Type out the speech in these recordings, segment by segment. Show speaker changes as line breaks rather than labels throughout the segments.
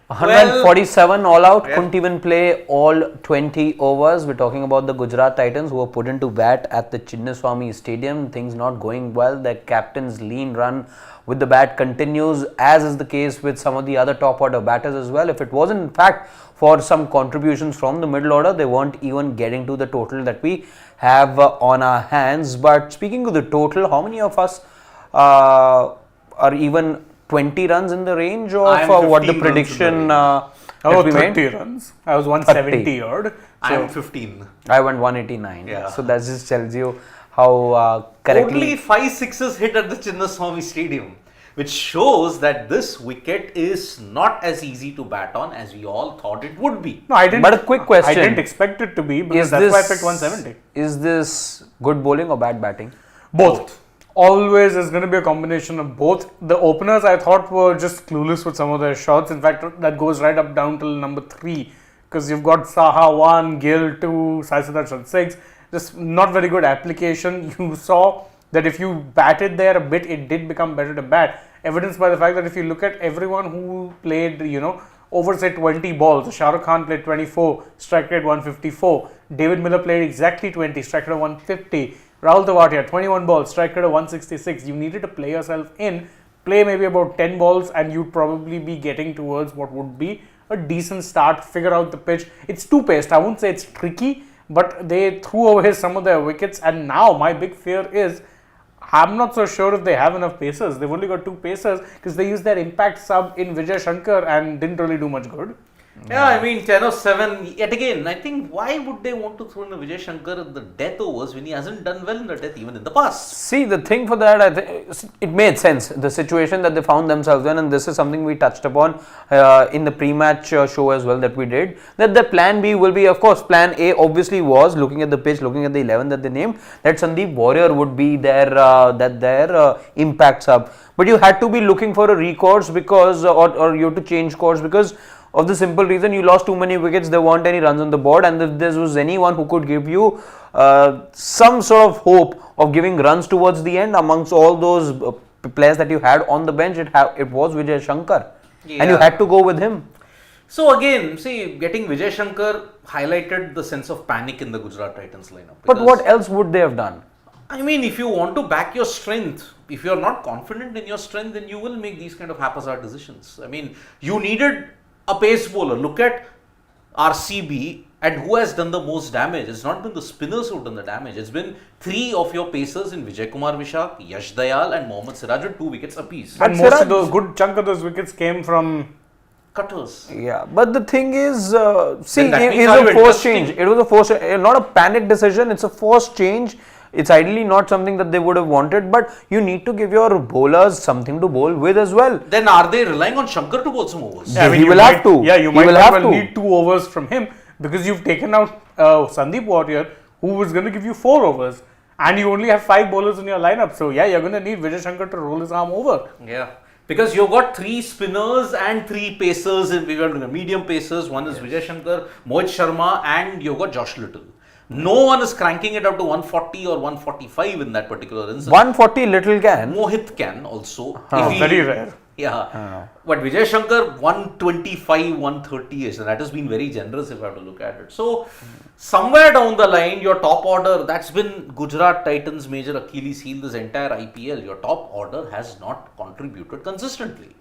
147 all out, couldn't even play all 20 overs. We're talking about the Gujarat Titans who were put into bat at the Chinnaswamy Stadium. Things not going well. Their captain's lean run with the bat continues, as is the case with some of the other top order batters as well. If it wasn't in fact for some contributions from the middle order, they weren't even getting to the total that we have on our hands. But speaking of the total, how many of us are even 20 runs in the range of what the prediction
I was 30 runs. I was 170 odd. So
I am 15.
I went 189.
Yeah.
So that just tells you how correctly.
Only 5 sixes hit at the Chinnaswamy Stadium, which shows that this wicket is not as easy to bat on as we all thought it would be.
no, I didn't.
But a quick question.
I didn't expect it to be because that's why I picked 170.
Is this good bowling or bad batting?
Both. Always is going to be a combination of both. The openers I thought were just clueless with some of their shots. In fact, that goes right up down till number 3 because you've got Saha 1, Gill 2, Sai Sudarshan 6. Just not very good application. You saw that if you batted there a bit, it did become better to bat. Evidenced by the fact that if you look at everyone who played, over say 20 balls, Shah Rukh Khan played 24, strike rate 154. David Miller played exactly 20, strike rate 150. Rahul Tewatia, 21 balls, strike rate of 166. You needed to play yourself in, play maybe about 10 balls and you'd probably be getting towards what would be a decent start, figure out the pitch. It's two-paced. I won't say it's tricky, but they threw away some of their wickets and now my big fear is I'm not so sure if they have enough pacers. They've only got 2 pacers because they used their impact sub in Vijay Shankar and didn't really do much good.
Yeah, I mean 10 or 7, yet again, I think why would they want to throw in a Vijay Shankar at the death overs when he hasn't done well in the death even in the past?
See, the thing for that, I think it made sense, the situation that they found themselves in, and this is something we touched upon in the pre-match show as well that we did, that the plan B will be, of course, plan A obviously was, looking at the pitch, looking at the 11 that they named, that Sandeep Warrior would be their impact sub. But you had to be looking for a recourse because, or you have to change course because of the simple reason you lost too many wickets, there weren't any runs on the board, and if there was anyone who could give you some sort of hope of giving runs towards the end amongst all those players that you had on the bench, it was Vijay Shankar, and you had to go with him.
So again, see, getting Vijay Shankar highlighted the sense of panic in the Gujarat Titans lineup.
But what else would they have done?
I mean, if you want to back your strength, if you're not confident in your strength, then you will make these kind of haphazard decisions. I mean, you needed a pace bowler. Look at RCB and who has done the most damage. It's not been the spinners who've done the damage. It's been 3 of your pacers in Vijay Kumar Vishak, Yash Dayal and Mohammad Siraj with 2 wickets apiece.
And most of those, good chunk of those wickets came from
cutters.
Yeah, but the thing is, see, it's a forced change. It was a forced, not a panic decision, it's a forced change. It's ideally not something that they would have wanted, but you need to give your bowlers something to bowl with as well.
Then are they relying on Shankar to bowl some overs?
Yeah, I mean, he will have to.
Yeah, you might need 2 overs from him because you've taken out Sandeep Warrior, who was going to give you 4 overs, and you only have 5 bowlers in your lineup. So yeah, you're going to need Vijay Shankar to roll his arm over.
Yeah, because you've got 3 spinners and 3 pacers, and we've got medium pacers. One is Vijay Shankar, Mohit Sharma, and you've got Josh Little. No one is cranking it up to 140 or 145 in that particular instance.
140 Little can.
Mohit can also.
Very rare.
Yeah. But Vijay Shankar 125, 130ish, and that has been very generous if I have to look at it. So, somewhere down the line, your top order, that's been Gujarat Titans' major Achilles heel this entire IPL. Your top order has not contributed consistently.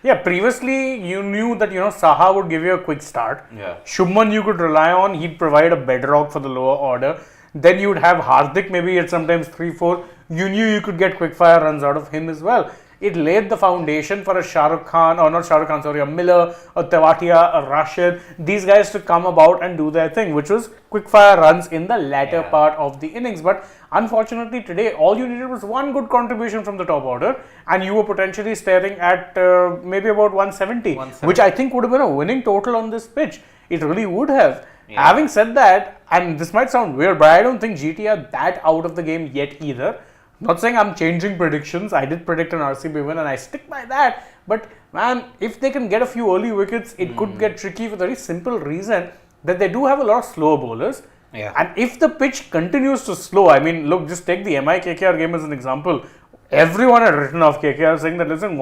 Yeah, previously you knew that Saha would give you a quick start.
Yeah.
Shubman you could rely on, he'd provide a bedrock for the lower order. Then you'd have Hardik maybe at sometimes 3-4. You knew you could get quick fire runs out of him as well. It laid the foundation for a Shah Rukh Khan, or not Shah Rukh Khan, sorry, a Miller, a Tewatia, a Rashid, these guys to come about and do their thing, which was quick fire runs in the latter part of the innings. But unfortunately today, all you needed was one good contribution from the top order and you were potentially staring at maybe about 170, which I think would have been a winning total on this pitch. It really would have. Yeah. Having said that, and this might sound weird, but I don't think GT are that out of the game yet either. Not saying I'm changing predictions. I did predict an RCB win and I stick by that. But man, if they can get a few early wickets, it could get tricky for the very simple reason that they do have a lot of slower bowlers.
Yeah.
And if the pitch continues to slow, I mean, look, just take the MI KKR game as an example. Everyone had written off KKR saying that, listen,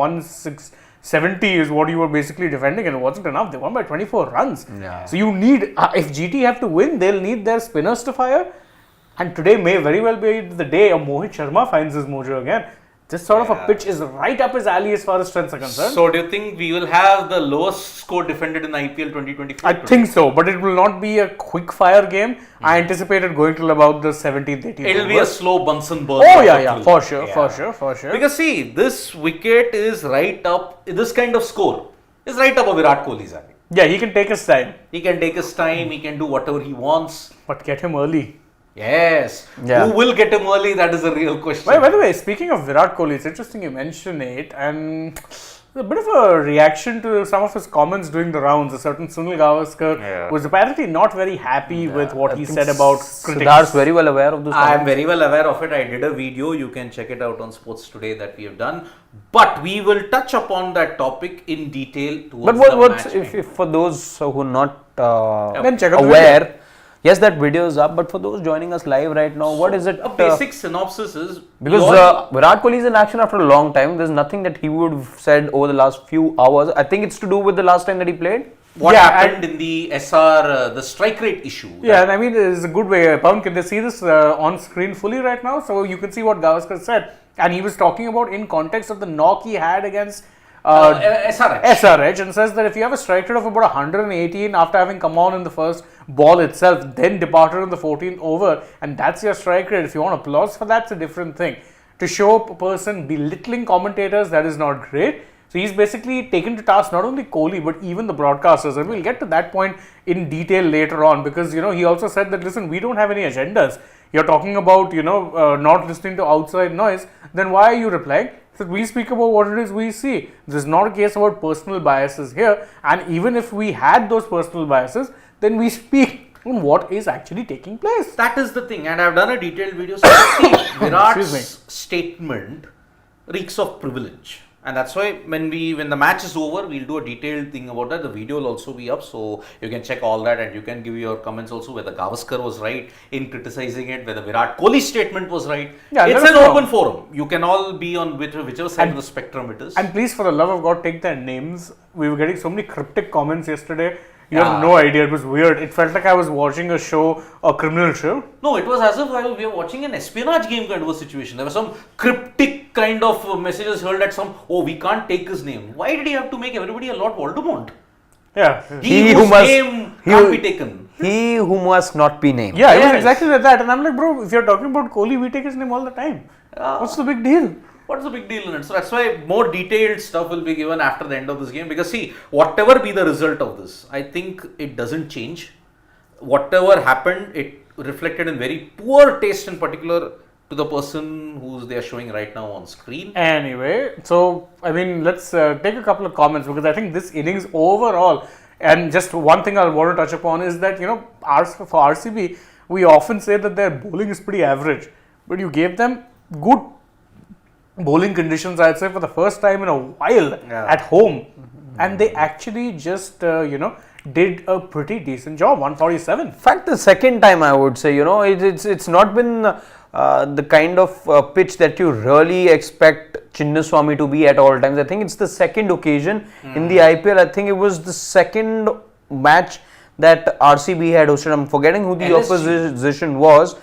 70 is what you were basically defending, and it wasn't enough. They won by 24 runs.
Yeah.
So you need, if GT have to win, they'll need their spinners to fire. And today may very well be the day Mohit Sharma finds his mojo again. This sort of a pitch is right up his alley as far as strengths are concerned.
So do you think we will have the lowest score defended in IPL 2024?
I think so, but it will not be a quick fire game. I anticipated going till about the 17th, 18th.
It'll be a slow Bunsen burn.
Oh yeah, for sure.
Because see, this wicket is right up, this kind of score is right up a Virat Kohli's alley.
Yeah, he can take his time.
He can take his time, he can do whatever he wants.
But get him early.
Yes.
Yeah.
Who will get him early? That is a real question.
By the way, speaking of Virat Kohli, it's interesting you mention it, and a bit of a reaction to some of his comments during the rounds. A certain Sunil Gavaskar was apparently not very happy with what he said about critics.
Siddharth's very well aware of this.
I am very well aware of it. I did a video. You can check it out on Sports Today that we have done. But we will touch upon that topic in detail towards
But
the
what's
match.
if for those who are not
Then check out the
aware? Yes, that video is up. But for those joining us live right now, what is it?
A basic synopsis is
Because Virat Kohli is in action after a long time. There's nothing that he would have said over the last few hours. I think it's to do with the last time that he played.
what happened in the SR, the strike rate issue.
Yeah, and I mean, it's a good way. Pawan, can they see this on screen fully right now? So you can see what Gavaskar said. And he was talking about in context of the knock he had against SRH, and says that if you have a strike rate of about 118 after having come on in the first ball itself, then departed in the 14th over, and that's your strike rate. If you want applause for that, it's a different thing. To show a person belittling commentators, that is not great. So he's basically taken to task not only Kohli but even the broadcasters, and we'll get to that point in detail later on, because he also said that, listen, we don't have any agendas. You're talking about not listening to outside noise, then why are you replying? So we speak about what it is we see. This is not a case about personal biases here, and even if we had those personal biases, then we speak on what is actually taking place.
That is the thing, and I've done a detailed video. So see, Virat's statement reeks of privilege, and that's why when the match is over, we'll do a detailed thing about that. The video will also be up, so you can check all that, and you can give your comments also whether Gavaskar was right in criticizing it, whether Virat Kohli's statement was right.
Yeah,
it's an open forum. You can all be on whichever side of the spectrum it is.
And please, for the love of God, take their names. We were getting so many cryptic comments yesterday. You have no idea. It was weird. It felt like I was watching a show, a criminal show.
No, it was as if we were watching an espionage game kind of a situation. There were some cryptic kind of messages hurled at we can't take his name. Why did he have to make everybody a Lord Voldemort?
Yeah.
He whose name can't be taken.
He who must not be named.
Yeah, it was exactly like that. And I'm like, bro, if you're talking about Kohli, we take his name all the time. What's the big deal?
What's the big deal in it? So that's why more detailed stuff will be given after the end of this game, because see, whatever be the result of this, I think it doesn't change. Whatever happened, it reflected in very poor taste, in particular to the person who's they are showing right now on screen.
Anyway, so I mean, let's take a couple of comments, because I think this innings overall, and just one thing I want to touch upon is that for RCB, we often say that their bowling is pretty average, but you gave them good bowling conditions, I'd say, for the first time in a while at home, and they actually just did a pretty decent job. 147.
In fact, the second time I would say, it's not been the kind of pitch that you really expect Chinnaswamy to be at all times. I think it's the second occasion in the IPL. I think it was the second match that RCB had hosted. I'm forgetting who the opposition was.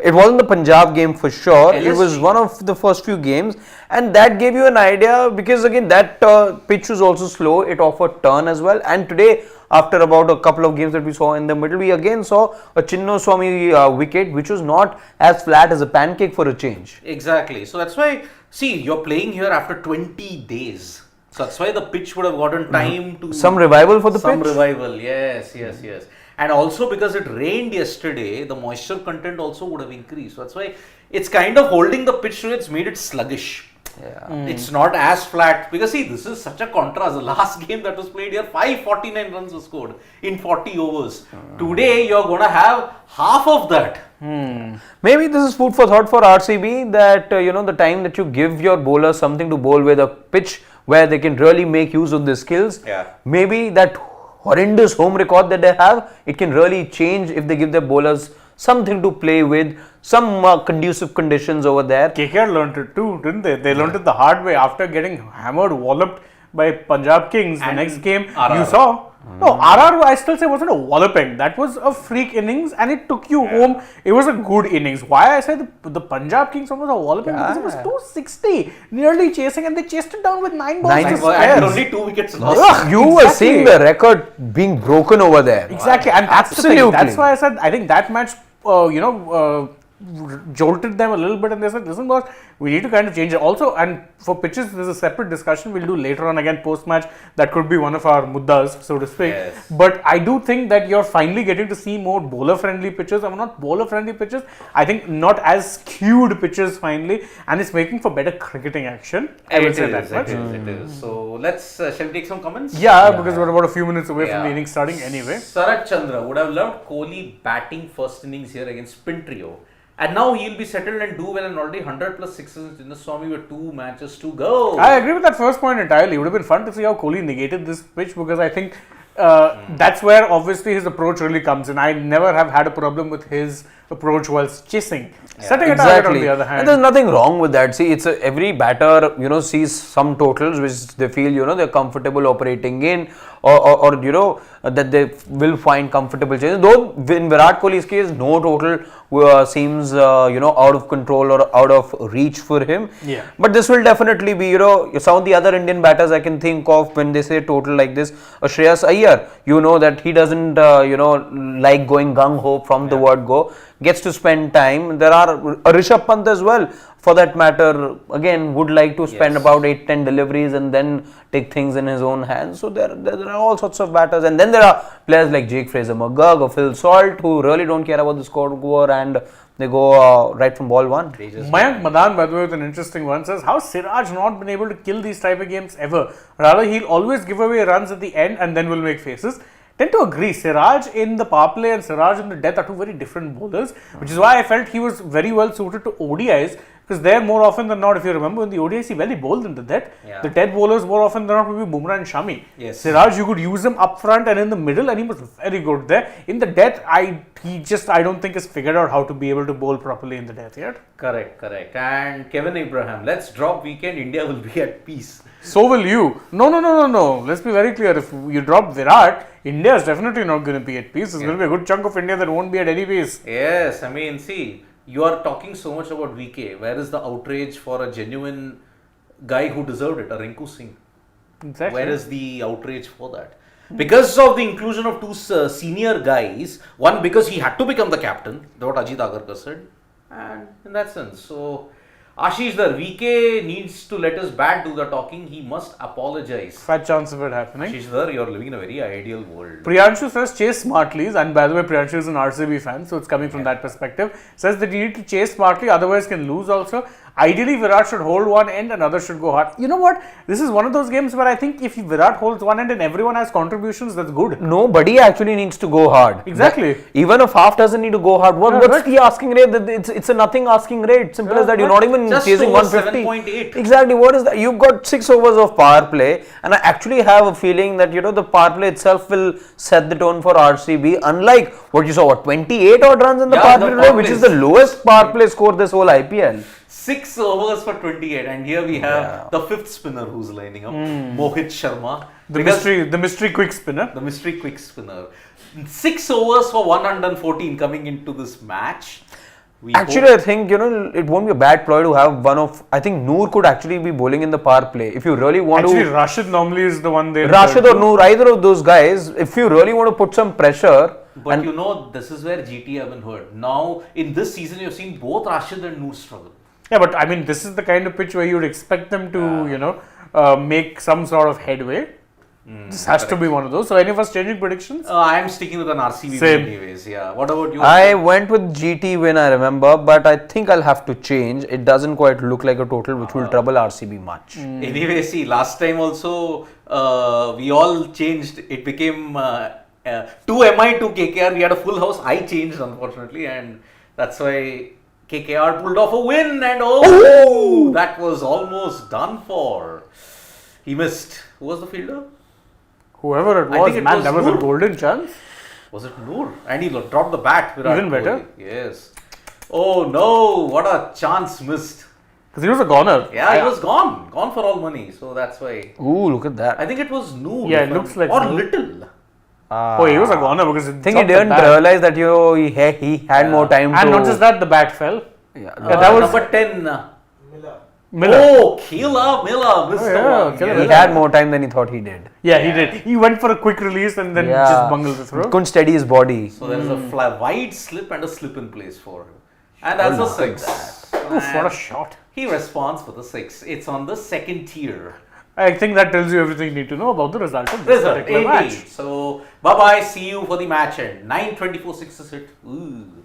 It wasn't the Punjab game for sure.
LSG.
It was one of the first few games, and that gave you an idea, because again that pitch was also slow. It offered turn as well. And today, after about a couple of games that we saw in the middle, we again saw a Chinnaswamy wicket, which was not as flat as a pancake for a change.
Exactly. So that's why, see, you're playing here after 20 days. So that's why the pitch would have gotten time to...
Some revival for the pitch?
Some revival, yes. And also because it rained yesterday, the moisture content also would have increased. So that's why it's kind of holding the pitch to it's made it sluggish.
Yeah.
It's not as flat, because see, this is such a contrast. The last game that was played here, 549 runs were scored in 40 overs. Today, you're going to have half of that.
Maybe this is food for thought for RCB, that the time that you give your bowler something to bowl with, a pitch where they can really make use of their skills, maybe that horrendous home record that they have, it can really change if they give their bowlers something to play with, some conducive conditions over there.
KKR learned it too, didn't they? They learned it the hard way after getting hammered, walloped by Punjab Kings. The
And
next game
RR.
you saw. No, RR I still say wasn't a walloping. That was a freak innings and it took you home. It was a good innings. Why I said the Punjab Kings one was a walloping? Because it was 260, nearly chasing, and they chased it down with 9 balls to
Nine
spare.
And only 2 wickets lost.
Ugh, you were seeing the record being broken over there.
Exactly, and that's the
Absolutely.
thing. That's why I said I think that match, jolted them a little bit, and they said, "Listen, boss, we need to kind of change it." Also, and for pitches, there's a separate discussion we'll do later on again post match. That could be one of our muddas, so to speak.
Yes.
But I do think that you're finally getting to see more bowler-friendly pitches. I'm not bowler-friendly pitches. I think not as skewed pitches finally, and it's making for better cricketing action. I would say that much.
It is. So let's shall we take some comments?
Yeah, because we're about a few minutes away from the
Yeah.
innings starting anyway.
Siraj Chandra would have loved Kohli batting first innings here against Spin Trio. And now he'll be settled and do well, and already 100 plus sixes in the Swami with 2 matches to go.
I agree with that first point entirely. It would have been fun to see how Kohli negated this pitch, because I think that's where obviously his approach really comes in. I never have had a problem with his approach whilst chasing. Setting a target on the other hand.
And there's nothing wrong with that. See, it's every batter, sees some totals which they feel, they're comfortable operating in, or that they will find comfortable changes. Though in Virat Kohli's case, no total seems, out of control or out of reach for him.
Yeah.
But this will definitely be, some of the other Indian batters I can think of when they say total like this. Shreyas Iyer, that he doesn't, like going gung-ho from the word go. Gets to spend time. There are Rishabh Pant as well, for that matter, again would like to spend about 8-10 deliveries and then take things in his own hands. So there are all sorts of batters, and then there are players like Jake Fraser-McGurk or Phil Salt who really don't care about the score and they go right from ball 1.
Mayank Madan, by the way, with an interesting one, says, how Siraj not been able to kill these type of games ever? Rather, he'll always give away runs at the end and then will make faces. Tend to agree. Siraj in the power play and Siraj in the death are two very different bowlers, which is why I felt he was very well suited to ODIs, because there more often than not, if you remember in the ODIs, he barely bowled in the death.
Yeah.
The death bowlers more often than not will be Bumrah and Shami.
Yes.
Siraj, you could use him up front and in the middle, and he was very good there. In the death, I don't think has figured out how to be able to bowl properly in the death yet.
Correct. And Kevin Abraham, let's drop weekend, India will be at peace.
So will you. No. Let's be very clear. If you drop Virat, India is definitely not going to be at peace. There's going to be a good chunk of India that won't be at any peace.
Yes, I mean, see, you are talking so much about VK. Where is the outrage for a genuine guy who deserved it, a Rinku Singh?
Exactly.
Where is the outrage for that? Because of the inclusion of 2 senior guys, one because he had to become the captain, that's what Ajit Agarkar said, and in that sense, so Ashish, the VK needs to let his bat do the talking. He must apologize.
Fat chance of it happening.
Ashish, you're living in a very ideal world.
Priyanshu says chase smartly, and by the way, Priyanshu is an RCB fan, so it's coming from that perspective. Says that you need to chase smartly, otherwise can lose also. Ideally, Virat should hold one end and others should go hard. You know what? This is one of those games where I think if Virat holds one end and everyone has contributions, that's good.
Nobody actually needs to go hard.
Exactly.
Even if half doesn't need to go hard, what's the asking rate? It's a nothing asking rate. Simple as that. You're not even
just
chasing
over
150.
7.8.
Exactly. What is that? You've got 6 overs of power play, and I actually have a feeling that the power play itself will set the tone for RCB. Unlike what you saw, 28 odd runs in the power play today, which is the lowest power play score this whole IPL.
6 overs for 28, and here we have the 5th spinner who's lining up, Mohit Sharma.
The mystery quick spinner.
The mystery quick spinner. 6 overs for 114 coming into this match.
I think, it won't be a bad ploy to have one of, I think Noor could actually be bowling in the power play. If you really want
to.
Rashid
normally is the one they.
Rashid or Noor, either of those guys, if you really want to put some pressure.
But this is where GT haven't heard. Now, in this season, you've seen both Rashid and Noor struggle.
Yeah, but I mean, this is the kind of pitch where you'd expect them to, make some sort of headway. This has to be one of those. So, any of us changing predictions?
I am sticking with an RCB win anyways. Yeah. What about you?
I went with GT win, I remember, but I think I'll have to change. It doesn't quite look like a total which will trouble RCB much.
Anyway, see, last time also we all changed. It became 2 MI to KKR. We had a full house. I changed, unfortunately, and that's why KKR pulled off a win, and that was almost done for. He missed. Who was the fielder?
Whoever it was, that was a golden chance.
Was it Noor? And he dropped the bat.
Even better.
Yes. Oh no, what a chance missed.
Because he was a goner.
Yeah, he was gone for all money. So that's why.
Ooh, look at that.
I think it was Noor.
Yeah, it looks like
or
Noor.
Little.
Oh, he was a goner because
I think he didn't realize that he had more time
And
to.
not just that, the bat fell.
Yeah,
that was
number 10.
Miller.
Oh, Miller missed the
yeah,
one.
Keeler
he had more time than he thought he did.
Yeah, he did. He went for a quick release and then just bungled the throw.
Couldn't steady his body.
So there is a wide slip and a slip in place for him. And that's a 6.
Oof, what a shot.
He responds for the 6. It's on the second tier.
I think that tells you everything you need to know about the result of this
Result,
particular
indeed.
match.
So, bye-bye. See you for the match end. 9:24 6 hit. Ooh.